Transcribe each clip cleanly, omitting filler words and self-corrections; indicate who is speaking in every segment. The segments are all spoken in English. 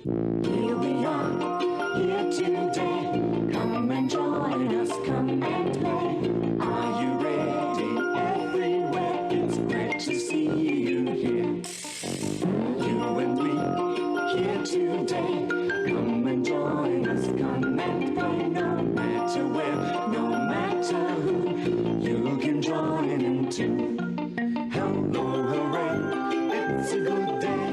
Speaker 1: Here we are, here today. Come and join us, come and play. Are you ready? Everywhere, it's great to see you here. You and we, here today. Come and join us, come and play. No matter where, no matter who, you can join in too. Hello, hooray, it's a good day.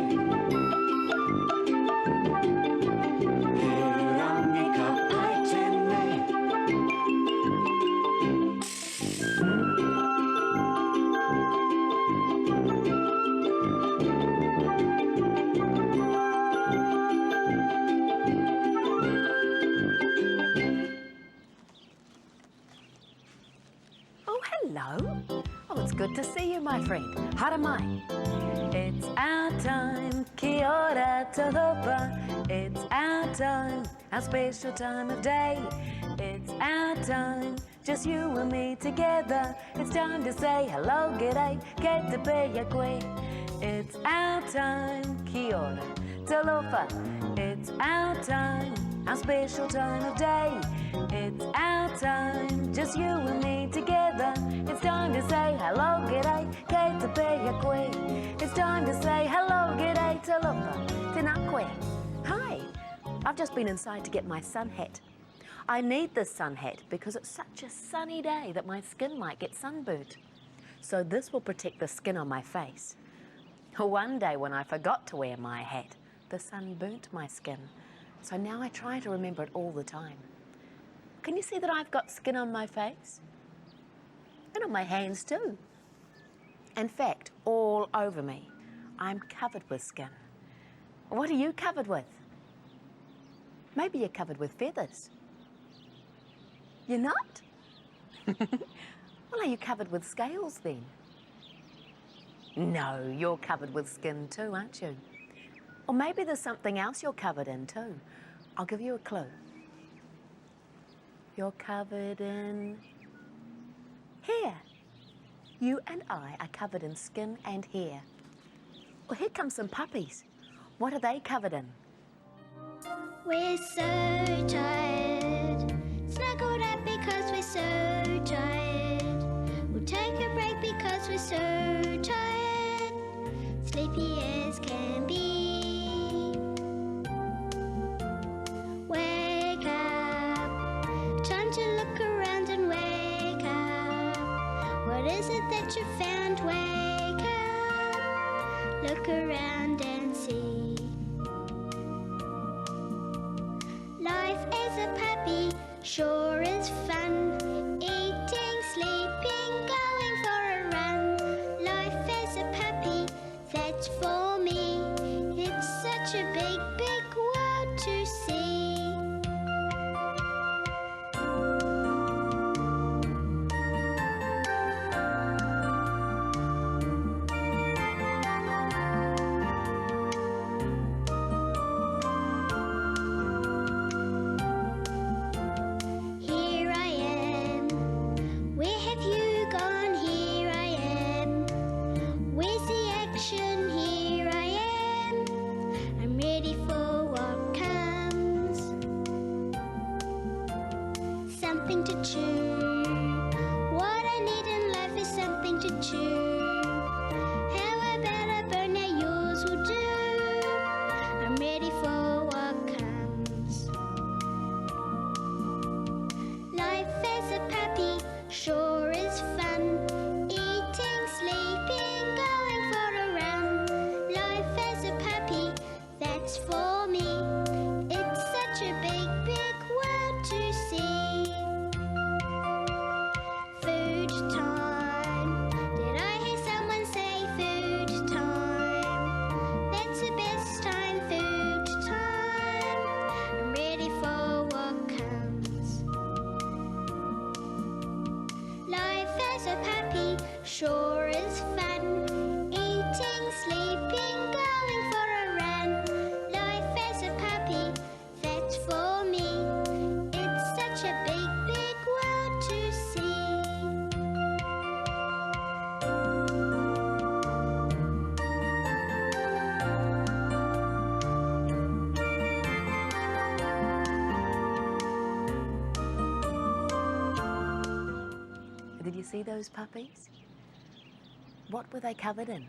Speaker 2: Good to see you, my friend. Haramai. It's our time, kia ora talofa. It's our time, our special time of day. It's our time, just you and me together. It's time to say hello, g'day, que te pea que. It's our time, kia ora talofa. It's our time, our special time of day. It's our time, just you and me together. It's time to say hello, g'day, que te pea que. It's time to say hello, g'day, talofa, tinakwe. Hi, I've just been inside to get my sun hat. I need this sun hat because it's such a sunny day that my skin might get sunburnt. So this will protect the skin on my face. One day when I forgot to wear my hat, the sun burnt my skin. So now I try to remember it all the time. Can you see that I've got skin on my face? And on my hands too. In fact, all over me, I'm covered with skin. What are you covered with? Maybe you're covered with feathers. You're not? Well, are you covered with scales then? No, you're covered with skin too, aren't you? Or maybe there's something else you're covered in too. I'll give you a clue. You're covered in hair. You and I are covered in skin and hair. Well, here come some puppies. What are they covered in?
Speaker 3: We're so tired, snuggled up because we're so tired. We'll take a break because we're so tired, sleepy as can be. Wake up, time to look around and wake up. What is it that you found? Wake up, look around and see. Life as a puppy sure is fun. Eating, sleeping, going for a run. Life as a puppy, that's for me. It's such a big, big world to see. Here I am. Where have you gone? Here I am. Where's the action? Here I am. I'm ready for what comes. Something to chew. What I need in life is something to chew. How about a bone? Now yours will do. I'm ready for what comes. Life as a puppy sure is fun. Eating, sleeping, going for a run. Life as a puppy, that's for me. It's such a big, big world to see.
Speaker 2: See those puppies? What were they covered in?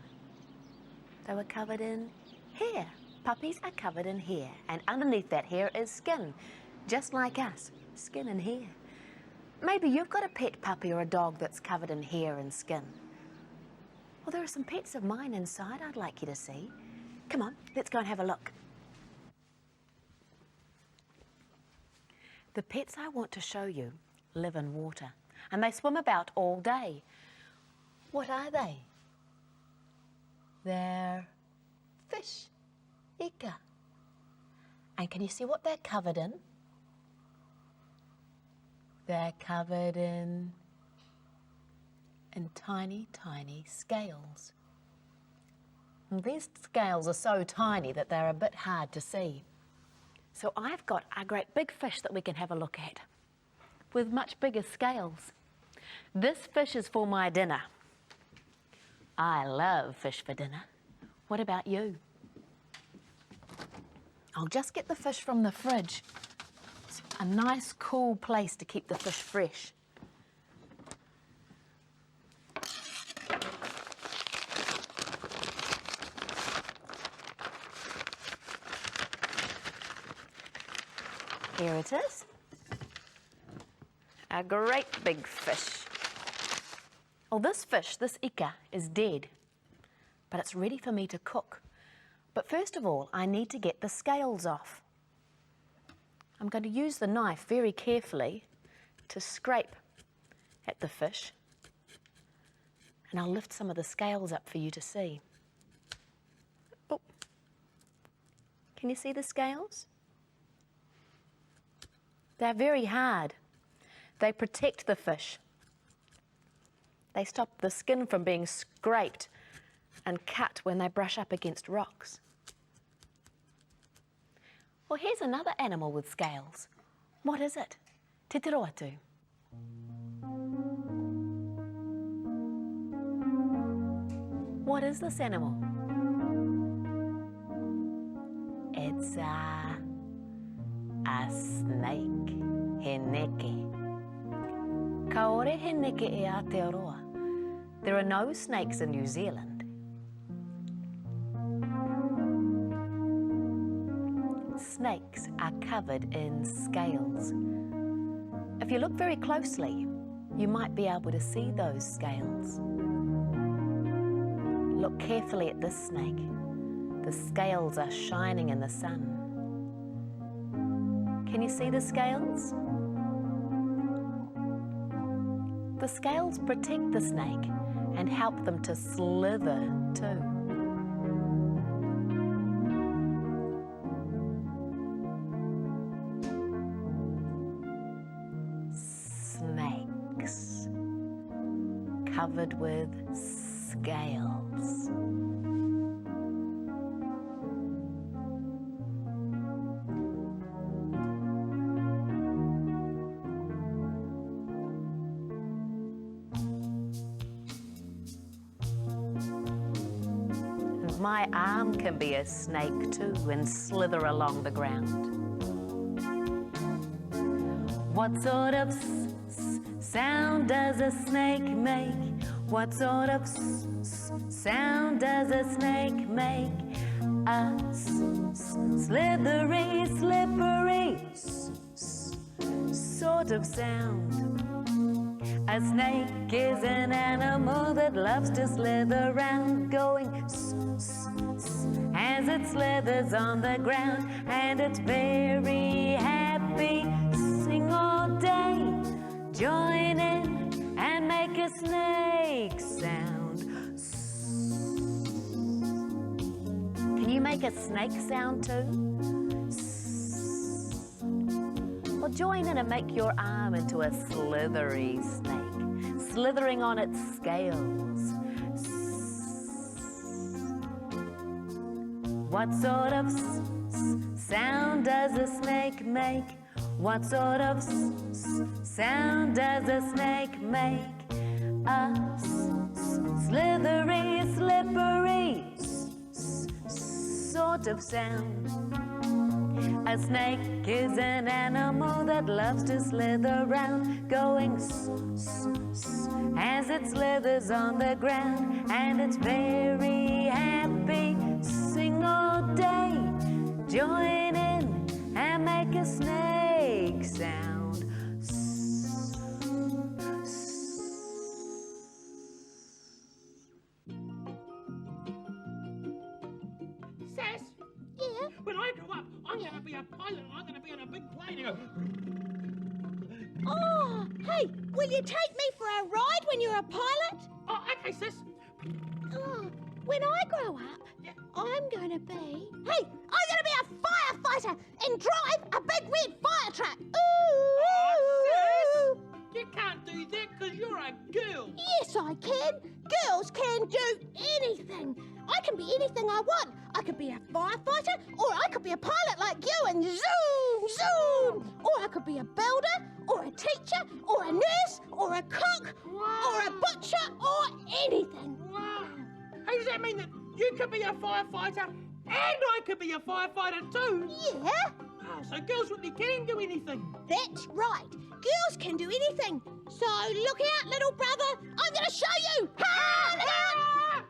Speaker 2: They were covered in hair. Puppies are covered in hair, and underneath that hair is skin, just like us, skin and hair. Maybe you've got a pet puppy or a dog that's covered in hair and skin. Well, there are some pets of mine inside I'd like you to see. Come on, let's go and have a look. The pets I want to show you live in water, and they swim about all day. What are they? They're fish, ika. And can you see what they're covered in? They're covered in tiny, tiny scales. And these scales are so tiny that they're a bit hard to see. So I've got a great big fish that we can have a look at with much bigger scales. This fish is for my dinner. I love fish for dinner. What about you? I'll just get the fish from the fridge. It's a nice, cool place to keep the fish fresh. Here it is. A great big fish. Oh, this fish, this ika, is dead, but it's ready for me to cook. But first of all, I need to get the scales off. I'm going to use the knife very carefully to scrape at the fish, and I'll lift some of the scales up for you to see. Oh, can you see the scales? They're very hard. They protect the fish. They stop the skin from being scraped and cut when they brush up against rocks. Well, here's another animal with scales. What is it? Te te roatu. What is this animal? It's a snake. He neke. Kaore he neke e Aotearoa. There are no snakes in New Zealand. Snakes are covered in scales. If you look very closely, you might be able to see those scales. Look carefully at this snake. The scales are shining in the sun. Can you see the scales? The scales protect the snake and help them to slither too. Snakes covered with scales. My arm can be a snake too and slither along the ground. What sort of sound does a snake make? What sort of sound does a snake make? A slithery, slippery sort of sound. A snake is an animal that loves to slither around, going as it slithers on the ground, and it's very happy. Sing all day, join in and make a snake sound. Can you make a snake sound too? Well, join in and make your arm into a slithery snake, slithering on its scales. What sort of sound does a snake make? What sort of sound does a snake make? A slithery, slippery sort of sound. A snake is an animal that loves to slither around, going as it slithers on the ground, and it's very happy. Sing all day, join in and make a snake sound.
Speaker 4: Sass,
Speaker 3: Yeah?
Speaker 4: when I grow up, I'm going to be a pilot and I'm going to be on a big plane and go...
Speaker 3: Oh, hey, will you take me for a ride when you're a pilot?
Speaker 4: Oh, okay, sis.
Speaker 3: Oh, when I grow up,
Speaker 4: Yeah.
Speaker 3: I'm going to be... Hey, I'm going to be a firefighter and drive a big red fire truck. Ooh!
Speaker 4: Oh, sis, you can't do that because you're a girl.
Speaker 3: Yes, I can. Girls can do anything. I can be anything I want. I could be a firefighter, or I could be a pilot like you and zoom, zoom. Or I could be a builder, or a teacher, or a nurse, or a cook, or a butcher, or anything.
Speaker 4: Wow. Hey, does that mean that you could be a firefighter and I could be a firefighter too?
Speaker 3: Yeah,
Speaker 4: Oh, so girls really can do anything.
Speaker 3: that's right. Girls can do anything. So look out, little brother. I'm going to show you. Ha! Look out!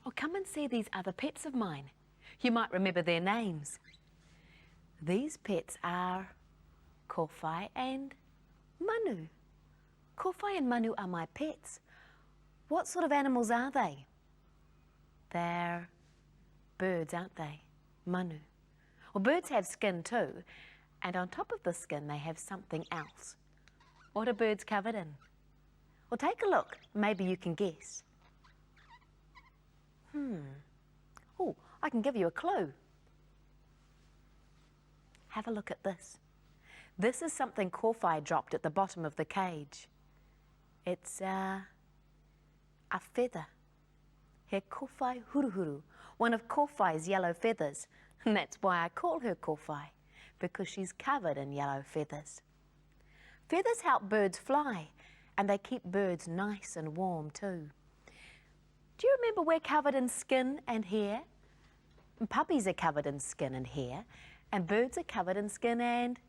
Speaker 2: Oh, come and see these other pets of mine. You might remember their names. These pets are Kowhai and Manu. Kowhai and Manu are my pets. What sort of animals are they? They're birds, aren't they? Manu. Well, birds have skin too, and on top of the skin they have something else. What are birds covered in? Well, take a look. Maybe you can guess. Oh, I can give you a clue. Have a look at this. This is something Kowhai dropped at the bottom of the cage. It's a feather. He Kowhai huruhuru, one of Kowhai's yellow feathers. And that's why I call her Kowhai, because she's covered in yellow feathers. Feathers help birds fly, and they keep birds nice and warm too. Do you remember we're covered in skin and hair? And puppies are covered in skin and hair, and birds are covered in skin and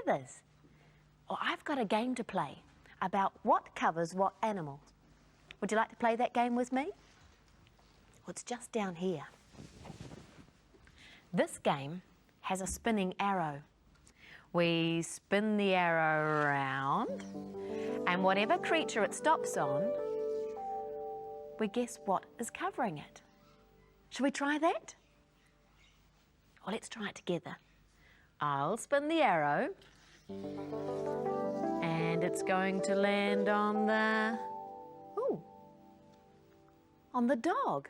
Speaker 2: feathers. Well, I've got a game to play about what covers what animals. Would you like to play that game with me? Well, it's just down here. This game has a spinning arrow. We spin the arrow around, and whatever creature it stops on, we guess what is covering it. Should we try that? Well, let's try it together. I'll spin the arrow, and it's going to land on the... Ooh, on the dog.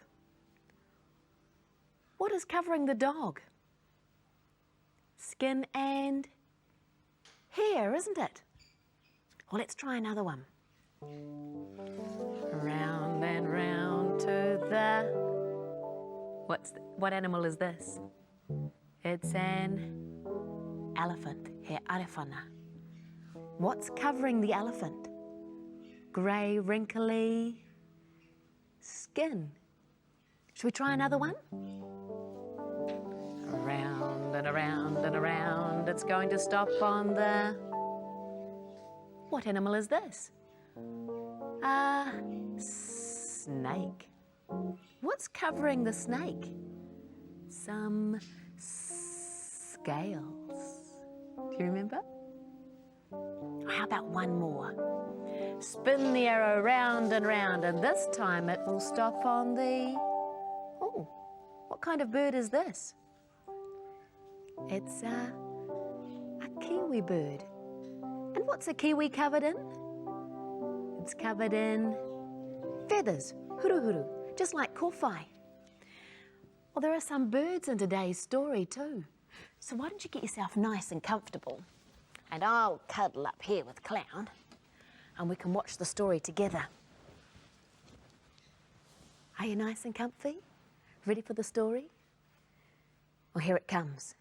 Speaker 2: What is covering the dog? Skin and hair, isn't it? Well, let's try another one. Round and round to the... What animal is this? It's an elephant, he arefana. What's covering the elephant? Grey, wrinkly skin. Should we try another one? Around and around and around, it's going to stop on the... What animal is this? A snake. What's covering the snake? Some scales. Do you remember? How about one more? Spin the arrow round and round, and this time it will stop on the... Oh, what kind of bird is this? It's a kiwi bird. And what's a kiwi covered in? It's covered in feathers, huruhuru, just like Kowhai. Well, there are some birds in today's story too. So why don't you get yourself nice and comfortable, and I'll cuddle up here with Clown, and we can watch the story together. Are you nice and comfy? Ready for the story? Well, here it comes.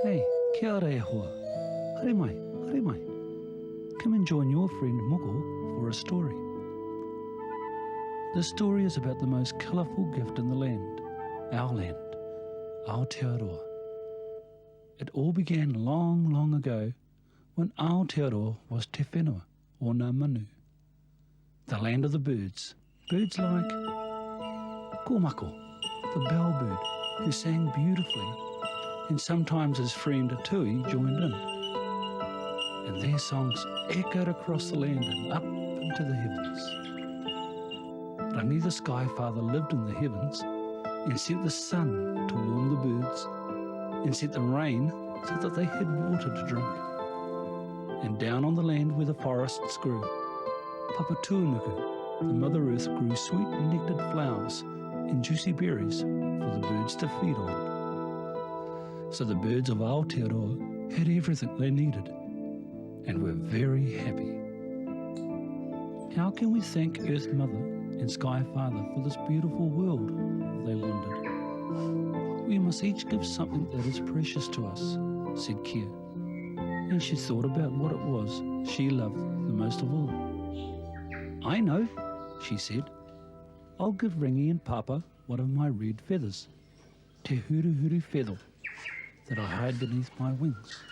Speaker 5: Hey, Kia ora e hoa. Haere mai, haere mai. Come and join your friend Moko for a story. This story is about the most colourful gift in the land, Aotearoa. It all began long, long ago when Aotearoa was Te Whenua, or Ngā Manu, the land of the birds. Birds like Kormako, the bellbird, who sang beautifully, and sometimes his friend Tui joined in. And their songs echoed across the land and up into the heavens. Rangi the Sky Father lived in the heavens and sent the sun to warm the birds and sent the rain so that they had water to drink. And down on the land where the forests grew, Papatuanuku, the Mother Earth, grew sweet nectared flowers and juicy berries for the birds to feed on. So the birds of Aotearoa had everything they needed and were very happy. How can we thank Earth Mother and Sky Father for this beautiful world? They wondered. We must each give something that is precious to us, said Kia. And she thought about what it was she loved the most of all. I know, she said. I'll give Ringi and Papa one of my red feathers, te huru feather, that I hide beneath my wings.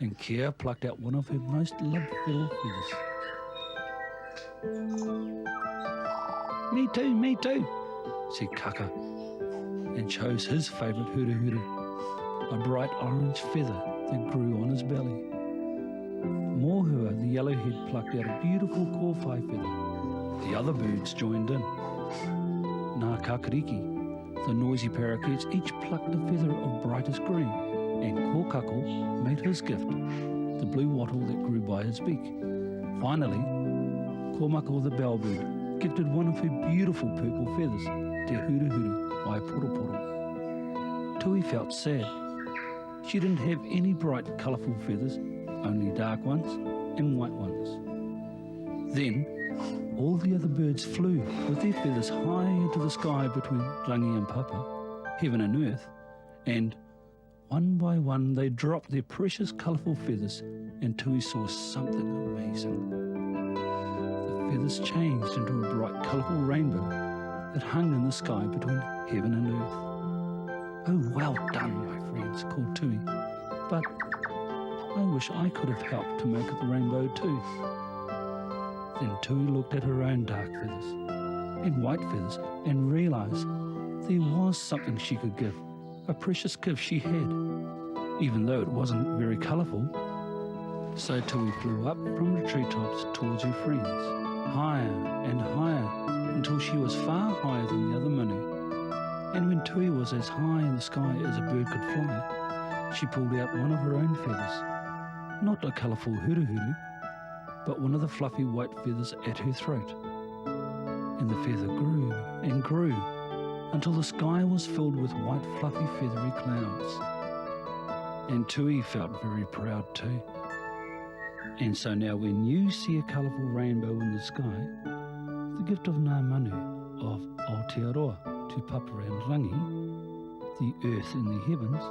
Speaker 5: And Kia plucked out one of her most loved feathers. Me too, said Kaka, and chose his favourite huru, a bright orange feather that grew on his belly. Mohua, the yellowhead, plucked out a beautiful kōwhai feather. The other birds joined in. Ngā kakariki, the noisy parakeets, each plucked a feather of brightest green, and Kōkako made his gift, the blue wattle that grew by his beak. Finally, Kormako the bellbird gifted one of her beautiful purple feathers, te huru, by Poroporo. Tui felt sad. She didn't have any bright, colourful feathers, only dark ones and white ones. Then, all the other birds flew with their feathers high into the sky between Rangi and Papa, heaven and earth, and one by one they dropped their precious colourful feathers, and Tui saw something amazing. The feathers changed into a bright colourful rainbow that hung in the sky between heaven and earth. Oh, well done, my friends, called Tui. But I wish I could have helped to make the rainbow too. Then Tui looked at her own dark feathers and white feathers and realised there was something she could give, a precious gift she had, even though it wasn't very colourful. So Tui flew up from the treetops towards her friends, higher and higher, until she was far higher than the other Manu. And when Tui was as high in the sky as a bird could fly, she pulled out one of her own feathers, not a colourful huru, but one of the fluffy white feathers at her throat. And the feather grew and grew until the sky was filled with white fluffy feathery clouds. And Tui felt very proud too. And so now when you see a colourful rainbow in the sky, the gift of Ngā Manu, of Aotearoa, to Papa and Rangi, the earth and the heavens,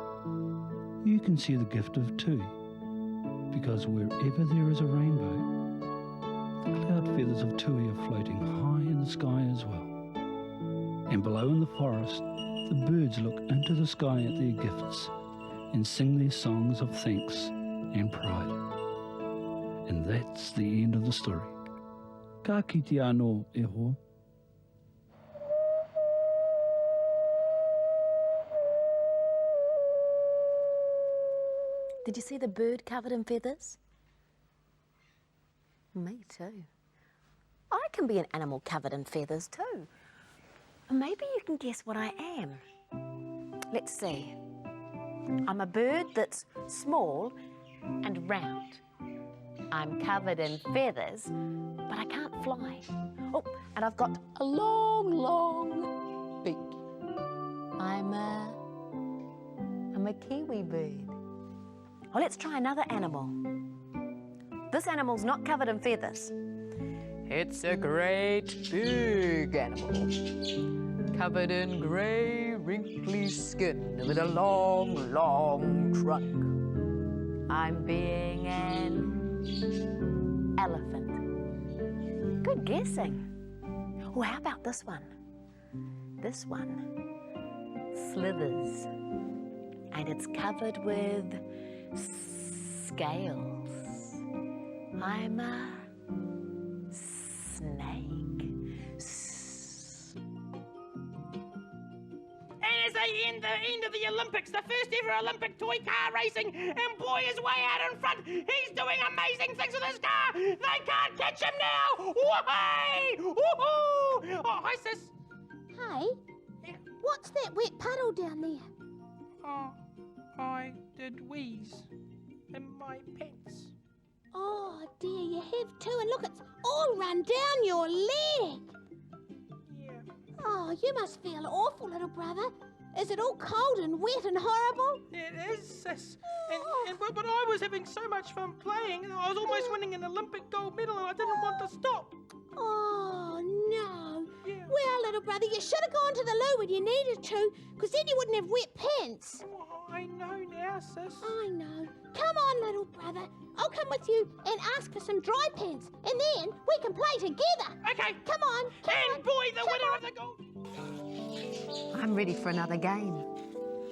Speaker 5: you can see the gift of Tui, because wherever there is a rainbow, the cloud feathers of Tui are floating high in the sky as well. And below in the forest, the birds look into the sky at their gifts and sing their songs of thanks and pride. And that's the end of the story. Ka kite anō e hoa.
Speaker 2: Did you see the bird covered in feathers? Me too. I can be an animal covered in feathers too. Maybe you can guess what I am. Let's see. I'm a bird that's small and round. I'm covered in feathers, but I can't fly. Oh, and I've got a long, long beak. I'm a kiwi bird. Oh, let's try another animal. This animal's not covered in feathers. It's a great big animal, covered in grey, wrinkly skin with a long, long trunk. I'm being an elephant. Good guessing. Oh, how about this one? This one slithers, and it's covered with scales. I'm a snake.
Speaker 4: And as they end the end of the Olympics, the first ever Olympic toy car racing, and boy is way out in front. He's doing amazing things with his car. They can't catch him now. Whoopee! Woohoo! Oh, hi, sis.
Speaker 6: Hey,
Speaker 4: Yeah.
Speaker 6: what's that wet puddle down there?
Speaker 4: Oh, I did wheeze in my pants.
Speaker 6: Oh dear, you have too, and look, it's all run down your leg.
Speaker 4: Yeah.
Speaker 6: Oh, you must feel awful, little brother. Is it all cold and wet and horrible?
Speaker 4: It is, sis. But I was having so much fun playing. I was almost winning an Olympic gold medal, and I didn't want to stop.
Speaker 6: Oh no.
Speaker 4: Yeah.
Speaker 6: Well, little brother, you should have gone to the loo when you needed to, because then you wouldn't have wet pants.
Speaker 4: Oh, I know now, sis.
Speaker 6: I know. Come on, little brother. I'll come with you and ask for some dry pants, and then we can play together.
Speaker 4: Okay.
Speaker 6: Come on.
Speaker 4: And boy, the winner of the gold.
Speaker 2: I'm ready for another game.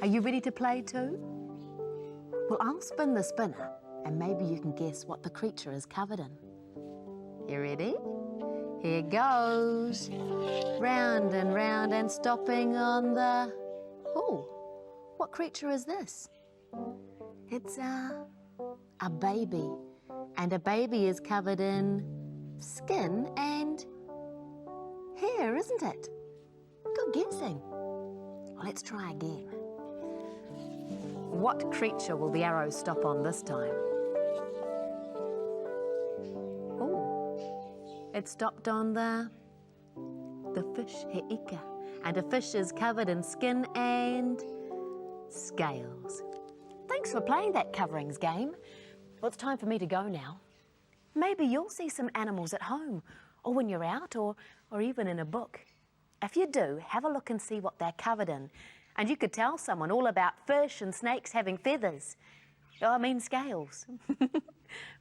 Speaker 2: Are you ready to play too? Well, I'll spin the spinner, and maybe you can guess what the creature is covered in. You ready? Here goes. Round and stopping on the... Oh, what creature is this? It's a baby. And a baby is covered in skin and hair, isn't it? Good guessing. Well, let's try again. What creature will the arrow stop on this time? Oh, it stopped on the fish, he'ika. And a fish is covered in skin and scales. Thanks for playing that coverings game. Well, it's time for me to go now. Maybe you'll see some animals at home, or when you're out, or even in a book. If you do, have a look and see what they're covered in. And you could tell someone all about fish and snakes having feathers. Oh, I mean scales.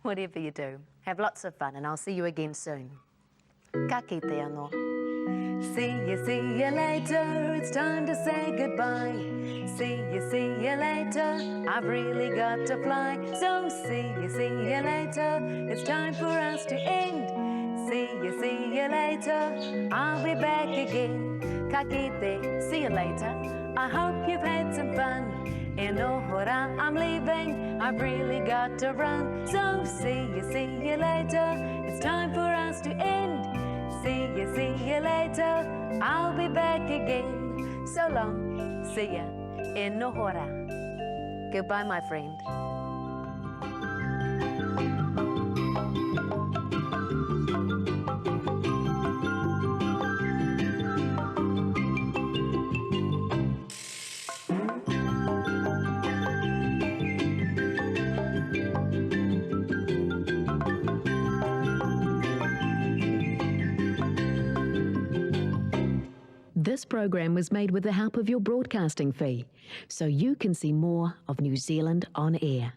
Speaker 2: Whatever you do, have lots of fun, and I'll see you again soon. Ka kite anō. See you later, it's time to say goodbye. See you later, I've really got to fly. So see you later, it's time for us to end. See you later, I'll be back again. Ka kite, see you later, I hope you've had some fun. In Ohora, I'm leaving, I've really got to run. So see you later, it's time for us to end. See you later, I'll be back again. So long, see ya in Ohora. Goodbye, my friend.
Speaker 7: This program was made with the help of your broadcasting fee, so you can see more of New Zealand on air.